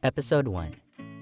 Episode 1.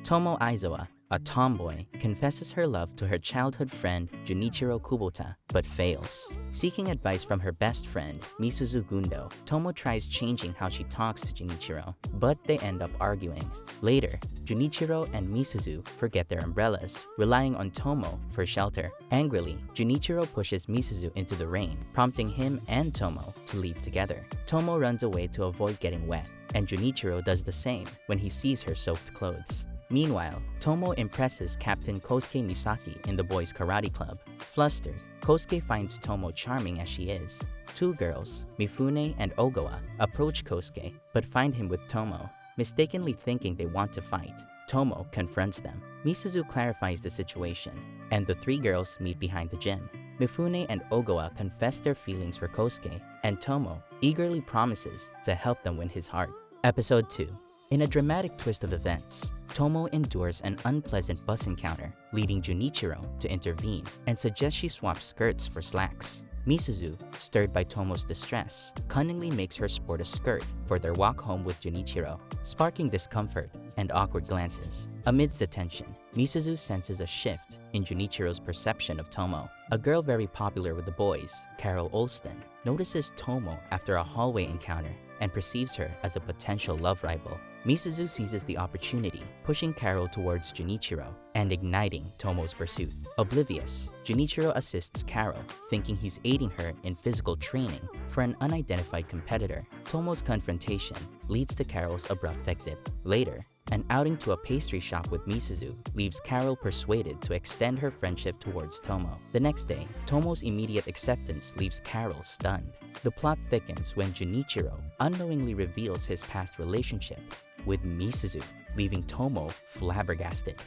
Tomo Aizawa, a tomboy, confesses her love to her childhood friend Junichiro Kubota, but fails. Seeking advice from her best friend, Misuzu Gundo, Tomo tries changing how she talks to Junichiro, but they end up arguing. Later, Junichiro and Misuzu forget their umbrellas, relying on Tomo for shelter. Angrily, Junichiro pushes Misuzu into the rain, prompting him and Tomo to leave together. Tomo runs away to avoid getting wet, and Junichiro does the same when he sees her soaked clothes. Meanwhile, Tomo impresses Captain Kosuke Misaki in the boys' karate club. Flustered, Kosuke finds Tomo charming as she is. Two girls, Mifune and Ogawa, approach Kosuke but find him with Tomo. Mistakenly thinking they want to fight, Tomo confronts them. Misuzu clarifies the situation, and the three girls meet behind the gym. Mifune and Ogawa confess their feelings for Kosuke, and Tomo eagerly promises to help them win his heart. Episode 2. In a dramatic twist of events, Tomo endures an unpleasant bus encounter, leading Junichiro to intervene and suggest she swap skirts for slacks. Misuzu, stirred by Tomo's distress, cunningly makes her sport a skirt for their walk home with Junichiro, sparking discomfort and awkward glances. Amidst the tension, Misuzu senses a shift in Junichiro's perception of Tomo. A girl very popular with the boys, Carol Olston, notices Tomo after a hallway encounter and perceives her as a potential love rival. Misuzu seizes the opportunity, pushing Carol towards Junichiro and igniting Tomo's pursuit. Oblivious, Junichiro assists Carol, thinking he's aiding her in physical training for an unidentified competitor. Tomo's confrontation leads to Carol's abrupt exit. Later, an outing to a pastry shop with Misuzu leaves Carol persuaded to extend her friendship towards Tomo. The next day, Tomo's immediate acceptance leaves Carol stunned. The plot thickens when Junichiro unknowingly reveals his past relationship with Misuzu, leaving Tomo flabbergasted.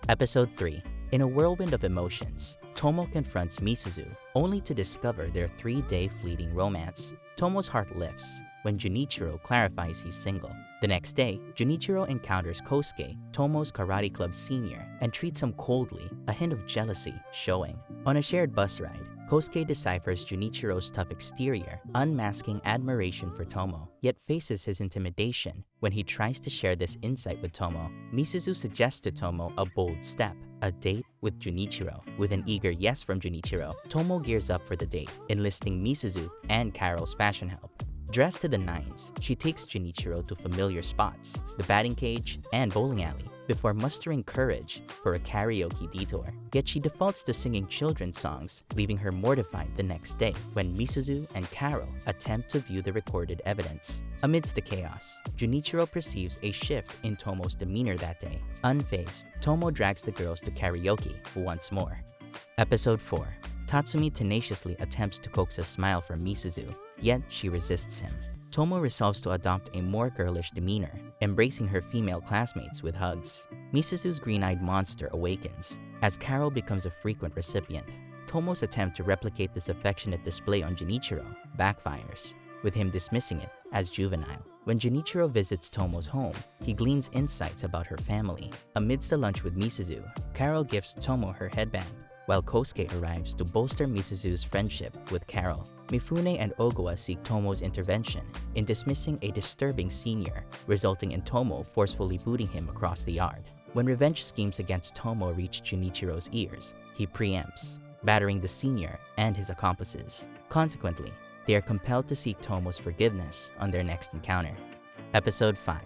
Episode 3. In a whirlwind of emotions, Tomo confronts Misuzu only to discover their 3-day fleeting romance. Tomo's heart lifts when Junichiro clarifies he's single. The next day, Junichiro encounters Kosuke, Tomo's karate club senior, and treats him coldly, a hint of jealousy showing. On a shared bus ride, Kosuke deciphers Junichiro's tough exterior, unmasking admiration for Tomo, yet faces his intimidation when he tries to share this insight with Tomo. Misuzu suggests to Tomo a bold step, a date with Junichiro. With an eager yes from Junichiro, Tomo gears up for the date, enlisting Misuzu and Carol's fashion help. Dressed to the nines, she takes Junichiro to familiar spots, the batting cage and bowling alley, before mustering courage for a karaoke detour. Yet she defaults to singing children's songs, leaving her mortified the next day when Misuzu and Carol attempt to view the recorded evidence. Amidst the chaos, Junichiro perceives a shift in Tomo's demeanor that day. Unfazed, Tomo drags the girls to karaoke once more. Episode 4. Tatsumi tenaciously attempts to coax a smile from Misuzu, yet she resists him. Tomo resolves to adopt a more girlish demeanor, embracing her female classmates with hugs. Misuzu's green-eyed monster awakens as Carol becomes a frequent recipient. Tomo's attempt to replicate this affectionate display on Junichiro backfires, with him dismissing it as juvenile. When Junichiro visits Tomo's home, he gleans insights about her family. Amidst a lunch with Misuzu, Carol gifts Tomo her headband, while Kosuke arrives to bolster Misuzu's friendship with Carol. Mifune and Ogawa seek Tomo's intervention in dismissing a disturbing senior, resulting in Tomo forcefully booting him across the yard. When revenge schemes against Tomo reach Junichiro's ears, he preempts, battering the senior and his accomplices. Consequently, they are compelled to seek Tomo's forgiveness on their next encounter. Episode 5.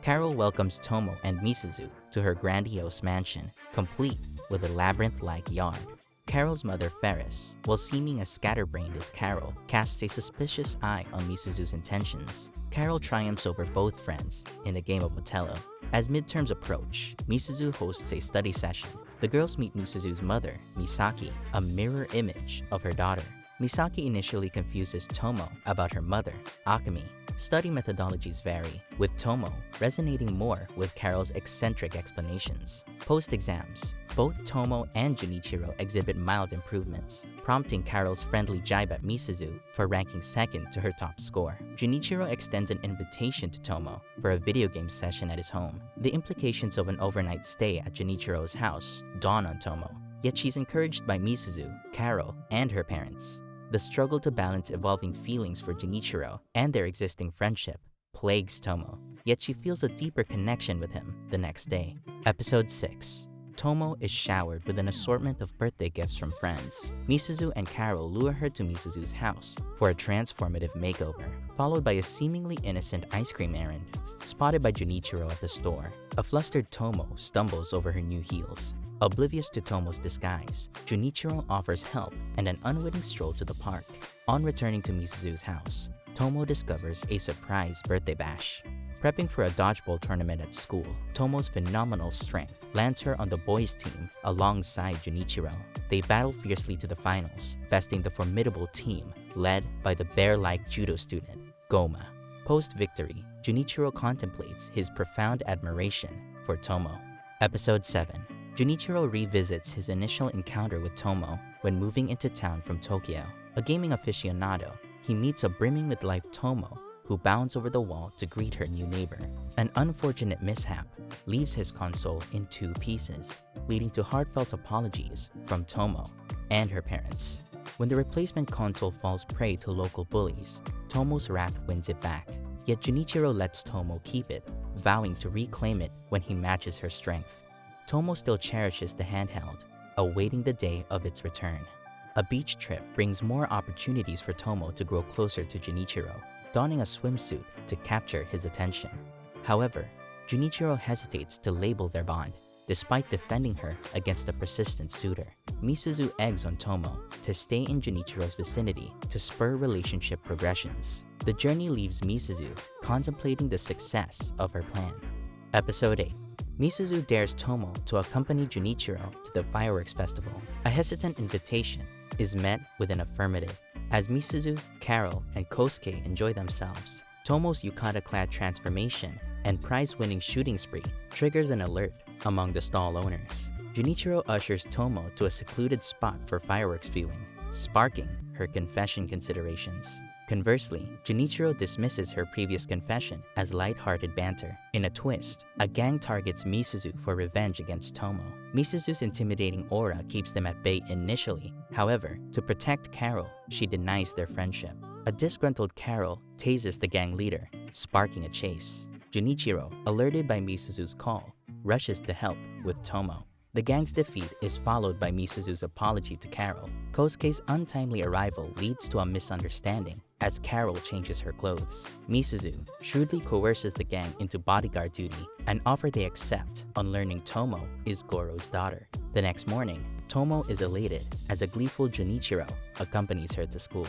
Carol welcomes Tomo and Misuzu to her grandiose mansion, complete with a labyrinth-like yard. Carol's mother, Ferris, while seeming as scatterbrained as Carol, casts a suspicious eye on Misuzu's intentions. Carol triumphs over both friends in a game of Othello. As midterms approach, Misuzu hosts a study session. The girls meet Misuzu's mother, Misaki, a mirror image of her daughter. Misaki initially confuses Tomo about her mother, Akemi. Study methodologies vary, with Tomo resonating more with Carol's eccentric explanations. Post-exams, both Tomo and Junichiro exhibit mild improvements, prompting Carol's friendly jibe at Misuzu for ranking second to her top score. Junichiro extends an invitation to Tomo for a video game session at his home. The implications of an overnight stay at Junichiro's house dawn on Tomo, yet she's encouraged by Misuzu, Carol, and her parents. The struggle to balance evolving feelings for Junichiro and their existing friendship plagues Tomo. yet she feels a deeper connection with him the next day. Episode 6. Tomo is showered with an assortment of birthday gifts from friends. Misuzu and Carol lure her to Misuzu's house for a transformative makeover, followed by a seemingly innocent ice cream errand. Spotted by Junichiro at the store, a flustered Tomo stumbles over her new heels. Oblivious to Tomo's disguise, Junichiro offers help and an unwitting stroll to the park. On returning to Misuzu's house, Tomo discovers a surprise birthday bash. Prepping for a dodgeball tournament at school, Tomo's phenomenal strength lands her on the boys' team alongside Junichiro. They battle fiercely to the finals, besting the formidable team led by the bear-like judo student, Goma. Post-victory, Junichiro contemplates his profound admiration for Tomo. Episode 7. Junichiro revisits his initial encounter with Tomo when moving into town from Tokyo. A gaming aficionado, he meets a brimming with life Tomo who bounds over the wall to greet her new neighbor. An unfortunate mishap leaves his console in 2 pieces, leading to heartfelt apologies from Tomo and her parents. When the replacement console falls prey to local bullies, Tomo's wrath wins it back. Yet Junichiro lets Tomo keep it, vowing to reclaim it when he matches her strength. Tomo still cherishes the handheld, awaiting the day of its return. A beach trip brings more opportunities for Tomo to grow closer to Junichiro, donning a swimsuit to capture his attention. However, Junichiro hesitates to label their bond, despite defending her against a persistent suitor. Misuzu eggs on Tomo to stay in Junichiro's vicinity to spur relationship progressions. The journey leaves Misuzu contemplating the success of her plan. Episode 8. Misuzu dares Tomo to accompany Junichiro to the fireworks festival. A hesitant invitation is met with an affirmative. As Misuzu, Carol, and Kosuke enjoy themselves, Tomo's yukata-clad transformation and prize-winning shooting spree triggers an alert among the stall owners. Junichiro ushers Tomo to a secluded spot for fireworks viewing, sparking her confession considerations. Conversely, Junichiro dismisses her previous confession as light-hearted banter. In a twist, a gang targets Misuzu for revenge against Tomo. Misuzu's intimidating aura keeps them at bay initially. However, to protect Carol, she denies their friendship. A disgruntled Carol tases the gang leader, sparking a chase. Junichiro, alerted by Misuzu's call, rushes to help with Tomo. The gang's defeat is followed by Misuzu's apology to Carol. Kosuke's untimely arrival leads to a misunderstanding as Carol changes her clothes. Misuzu shrewdly coerces the gang into bodyguard duty, an offer they accept on learning Tomo is Goro's daughter. The next morning, Tomo is elated as a gleeful Junichiro accompanies her to school.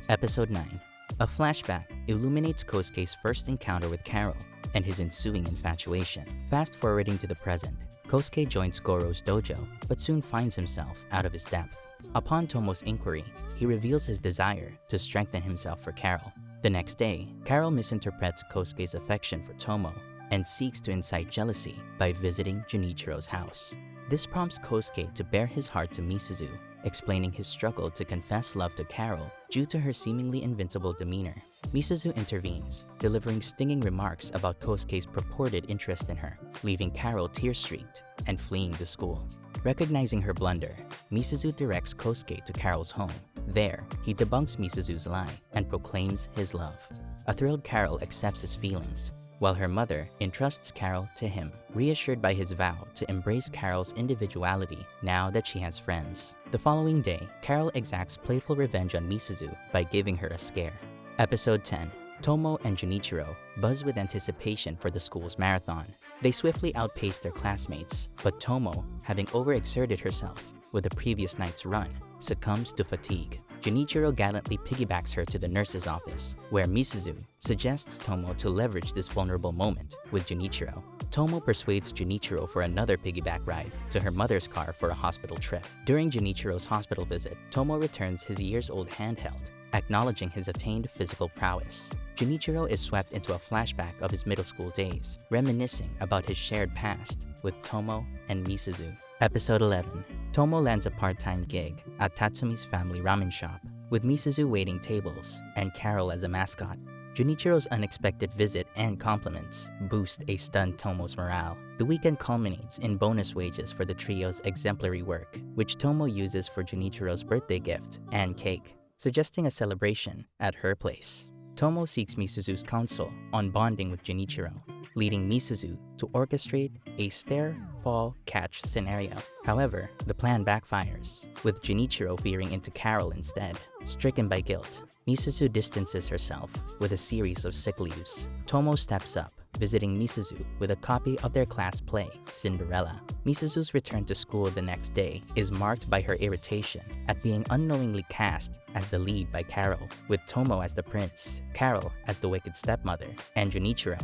Episode 9. A flashback illuminates Kosuke's first encounter with Carol and his ensuing infatuation. Fast forwarding to the present, Kosuke joins Goro's dojo, but soon finds himself out of his depth. Upon Tomo's inquiry, he reveals his desire to strengthen himself for Carol. The next day, Carol misinterprets Kosuke's affection for Tomo and seeks to incite jealousy by visiting Junichiro's house. This prompts Kosuke to bare his heart to Misuzu, explaining his struggle to confess love to Carol due to her seemingly invincible demeanor. Misuzu intervenes, delivering stinging remarks about Kosuke's purported interest in her, leaving Carol tear-streaked and fleeing the school. Recognizing her blunder, Misuzu directs Kosuke to Carol's home. There, he debunks Misuzu's lie and proclaims his love. A thrilled Carol accepts his feelings, while her mother entrusts Carol to him, reassured by his vow to embrace Carol's individuality now that she has friends. The following day, Carol exacts playful revenge on Misuzu by giving her a scare. Episode 10. Tomo and Junichiro buzz with anticipation for the school's marathon. They swiftly outpace their classmates, but Tomo, having overexerted herself with the previous night's run, succumbs to fatigue. Junichiro gallantly piggybacks her to the nurse's office, where Misuzu suggests Tomo to leverage this vulnerable moment with Junichiro. Tomo persuades Junichiro for another piggyback ride to her mother's car for a hospital trip. During Junichiro's hospital visit, Tomo returns his years-old handheld, acknowledging his attained physical prowess. Junichiro is swept into a flashback of his middle school days, reminiscing about his shared past with Tomo and Misuzu. Episode 11. Tomo lands a part-time gig at Tatsumi's family ramen shop, with Misuzu waiting tables and Carol as a mascot. Junichiro's unexpected visit and compliments boost a stunned Tomo's morale. The weekend culminates in bonus wages for the trio's exemplary work, which Tomo uses for Junichiro's birthday gift and cake, suggesting a celebration at her place. Tomo seeks Misuzu's counsel on bonding with Junichiro. leading Misuzu to orchestrate a stare-fall-catch scenario. However, the plan backfires, with Junichiro veering into Carol instead. Stricken by guilt, Misuzu distances herself with a series of sick leaves. Tomo steps up, visiting Misuzu with a copy of their class play, Cinderella. Misuzu's return to school the next day is marked by her irritation at being unknowingly cast as the lead by Carol, with Tomo as the prince, Carol as the wicked stepmother, and Junichiro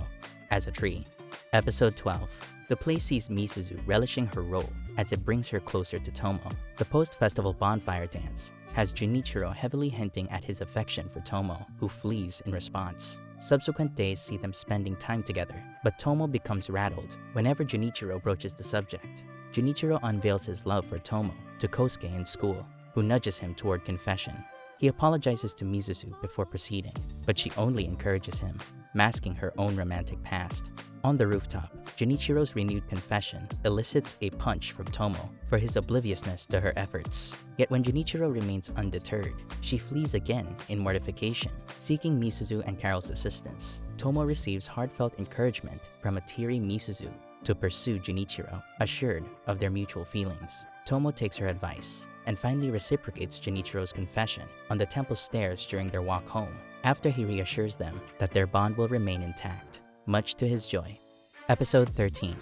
as a tree. Episode 12. The play sees Misuzu relishing her role as it brings her closer to Tomo. The post-festival bonfire dance has Junichiro heavily hinting at his affection for Tomo, who flees in response. Subsequent days see them spending time together, but Tomo becomes rattled whenever Junichiro broaches the subject. Junichiro unveils his love for Tomo to Kosuke in school, who nudges him toward confession. He apologizes to Misuzu before proceeding, but she only encourages him, masking her own romantic past. On the rooftop, Junichiro's renewed confession elicits a punch from Tomo for his obliviousness to her efforts. Yet when Junichiro remains undeterred, she flees again in mortification. Seeking Misuzu and Carol's assistance, Tomo receives heartfelt encouragement from a teary Misuzu to pursue Junichiro, assured of their mutual feelings. Tomo takes her advice and finally reciprocates Junichiro's confession on the temple stairs during their walk home, after he reassures them that their bond will remain intact, much to his joy. Episode 13.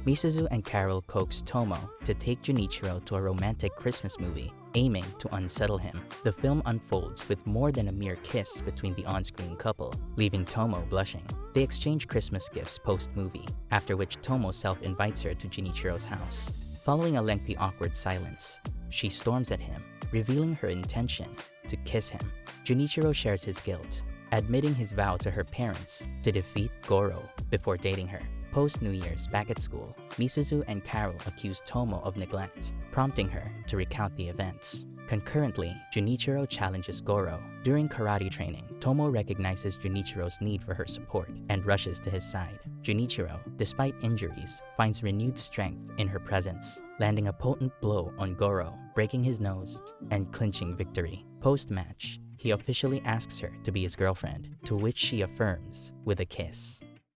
Misuzu and Carol coax Tomo to take Junichiro to a romantic Christmas movie, aiming to unsettle him. The film unfolds with more than a mere kiss between the on-screen couple, leaving Tomo blushing. They exchange Christmas gifts post-movie, after which Tomo self-invites her to Junichiro's house. Following a lengthy awkward silence, she storms at him, revealing her intention to kiss him. Junichiro shares his guilt, admitting his vow to her parents to defeat Goro before dating her. Post-New Year's back at school, Misuzu and Carol accuse Tomo of neglect, prompting her to recount the events. Concurrently, Junichiro challenges Goro. During karate training, Tomo recognizes Junichiro's need for her support and rushes to his side. Junichiro, despite injuries, finds renewed strength in her presence, landing a potent blow on Goro, breaking his nose and clinching victory. Post-match, he officially asks her to be his girlfriend, to which she affirms with a kiss.